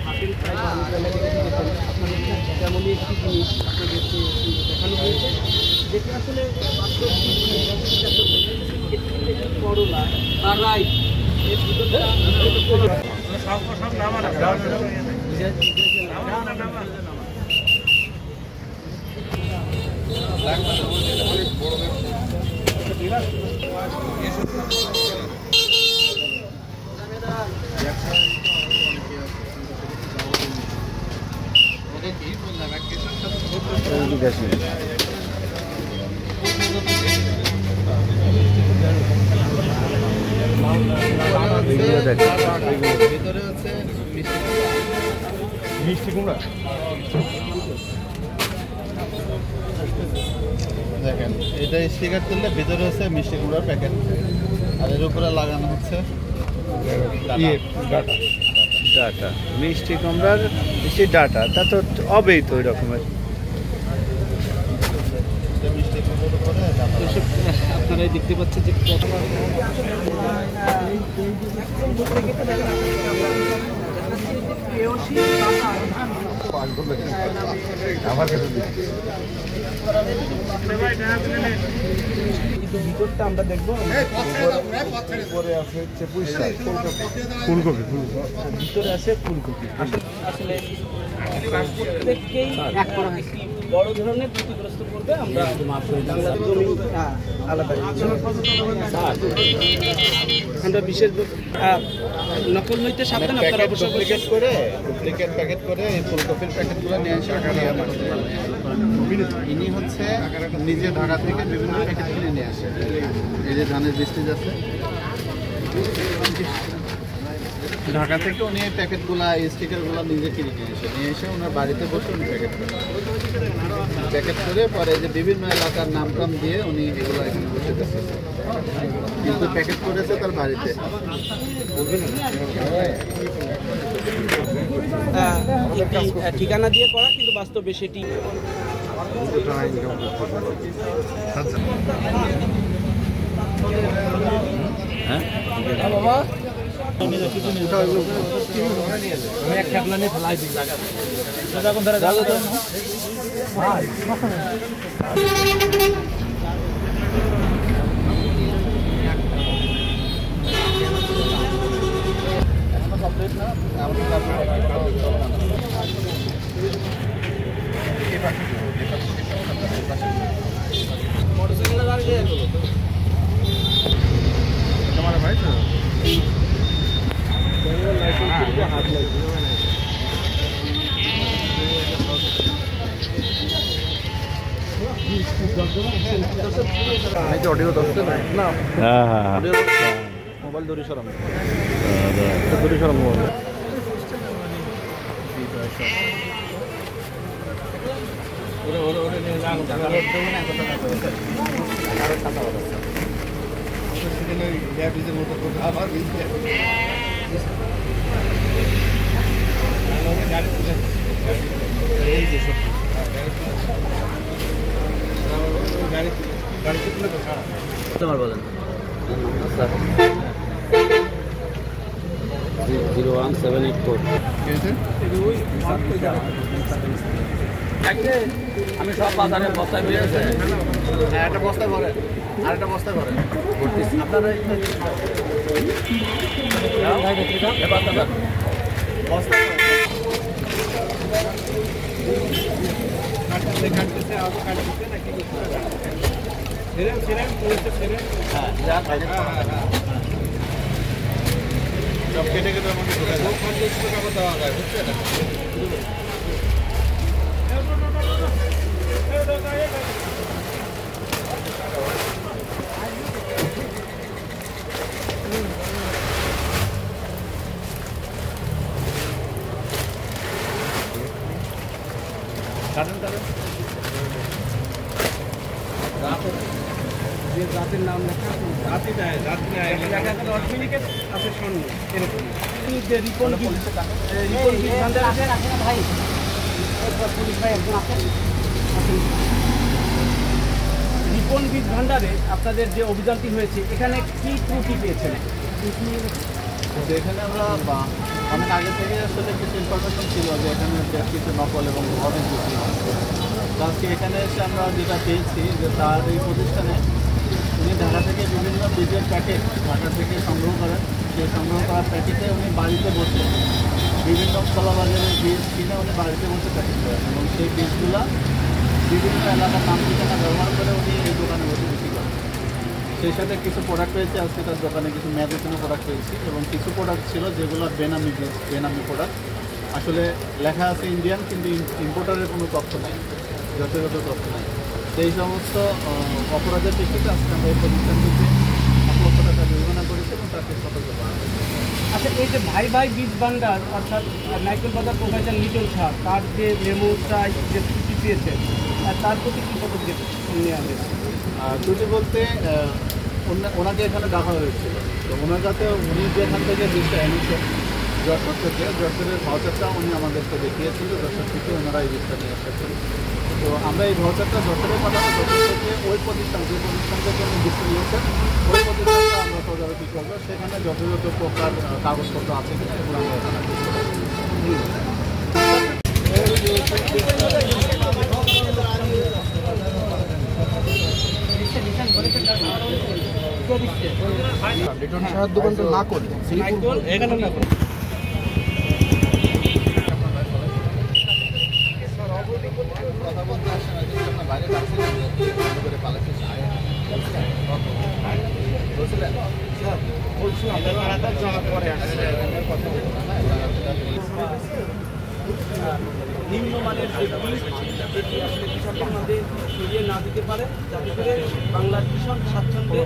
হাতের আপনাদের তেমনই একটি জিনিস আপনাদেরকে দেখানো হয়েছে, যেটি আসলে করলা আর রাইট এর ভিতরটা মিষ্টি কুমড়া দেখেন, এটা স্টিকার তুললে ভিতরে হচ্ছে মিষ্টি কুমড়ার প্যাকেট, আর এর উপরে লাগানো হচ্ছে ডাটা, মিষ্টি কুমড়ার মিষ্টি ডাটা। তা তো হবেই তো ওই রকমের। মিষ্টি কুমড়ার উপরে আপনারাই দেখতে পাচ্ছেন যে ভিতরটা আমরা দেখবো। উপরে আছে হচ্ছে ফুলকপি, ভিতরে আছে ফুলকপি। আসলে প্রত্যেককেই বড় ধরনের ক্ষতিগ্রস্ত করবে। আমরা জমি আলাদা আমরা বিশেষ নকল হইতে সাবধান। আপনারা ডুপ্লিকেট প্যাকেট করে এই ফুলকপির প্যাকেটগুলো নিয়ে আসে। ইনি হচ্ছে নিজে ঢাকা থেকে বিভিন্ন প্যাকেট কিনে নিয়ে আসে। এই যে ধানের বৃষ্টিজ আছে, ঢাকা থেকে উনি এই প্যাকেটগুলো স্টিকারগুলো নিজে কিনে নিয়ে এসে ওনার বাড়িতে বসে উনি প্যাকেট করে পরে যে বিভিন্ন এলাকার নাম টাম দিয়ে উনি এগুলো এখানে বসে দিচ্ছে, কিন্তু প্যাকেট করেছে তার বাড়িতে। ঠিকানা দিয়ে করা, কিন্তু বাস্তবে সেটি বাবা এক খেপলা নিয়ে ফেলাই দিই যখন ধরে যাবো তো মোটরসাইকেল গাড়ি দিয়ে তোমার ভাই তো হাত লাগবে অডিও দশটা না। হ্যাঁ মোবাইল ধরে সরাম মোবাইল তোমার বলেন 01784 আমি সব বাজারে বস্তায় বেরিয়ে আছে। একটা বস্তা করে আর একটা বস্তা করে আপনারা বস্তা সব কেটে কেটে আমাকে দেওয়া যায়, বুঝছেন? যে জাতের নাম লেখা জাতি দেয়, জাতি নেয় আছে স্বর্ণ এরকম। যে রিপন বীজ ভান্ডার আছে ভাই, পুলিশ ভাই একজন আছেন। রিপন বীজ ভান্ডারে আপনাদের যে অভিযানটি হয়েছে, এখানে কি ত্রুটি পেয়েছেন? এখানে আমরা অনেক আগে থেকে আসলে কিছু ইনফরমেশন ছিল যে এখানে বেশ কিছু নকল এবং অনেক বিক্রি হয়। তো আজকে এখানে এসে আমরা যেটা পেয়েছি যে তার এই প্রতিষ্ঠানে উনি ঢাকা থেকে বিভিন্ন বীজের প্যাকেট ঢাকা থেকে সংগ্রহ করেন। সেই সংগ্রহ করার প্যাকেটে উনি বাড়িতে বসে বিভিন্ন খোলা বাজারের বীজ কিনে উনি বাড়িতে বসে প্যাকেট করেন এবং সেই বীজগুলা বিভিন্ন এলাকার নাম ঠিকানা ব্যবহার করে উনি এই দোকানে বসে বিক্রি করেন। সেই সাথে কিছু প্রোডাক্ট পেয়েছি আজকে তার দোকানে, কিছু মেডিসিনের প্রোডাক্ট পেয়েছি এবং কিছু প্রোডাক্ট ছিল যেগুলো বেনামি বীজ, বেনামি প্রোডাক্ট। আসলে লেখা আছে ইন্ডিয়ান, কিন্তু ইম্পোর্টারের কোনো তথ্য নেই, যথাযথ তথ্য নেই। সেই সমস্ত অপরাধের প্রেক্ষিতে আজকে আমরা এই প্রতিষ্ঠানটিতে 1 লক্ষ টাকা জরিমানা করেছি এবং তাকে সতর্ক করা হয়েছে। আচ্ছা, এই যে ভাই ভাই বীজ ভান্ডার অর্থাৎ নাইকুল বাজার প্রফেসর লিটন শাহ তার যে মেমোটা যে ত্রুটি পেয়েছে তার প্রতি কী পদক্ষেপ নেওয়া হয়েছে? ত্রুটি বলতে ওনাকে এখানে ডাকা হয়েছিল, তো ওনার কাছে উনি যেখান থেকে বীজটা এনেছেন যশোর থেকে, যশোরের ভাউচারটা উনি আমাদেরকে দেখিয়েছিল। যশোর থেকে ওনারা এই বীজটা নিয়ে এসেছেন। তো আমরা এই ভাউচারটা যশোরে পাঠাবো, যশোর থেকে ওই প্রতিষ্ঠান যে প্রতিষ্ঠান থেকে উনি বীজটা নিয়েছেন ওই প্রতিষ্ঠানটা আমরা তদারকি করবো, সেখানে যথাযথ প্রকার কাগজপত্র আছে কিনা এগুলো আমরা এখানে দেখতে লিটন শাহের দোকানটা না করে এখানে না করে কথা বলতে আসেন আর কিছু আপনার বাইরে যাচ্ছিলেন করে পালাচ্ছি বুঝলেন নিম্নমানের যে বীজ এটি আসলে কৃষকের মধ্যে ছড়িয়ে না দিতে পারে, যাতে করে বাংলার কৃষক স্বাচ্ছন্দ্যে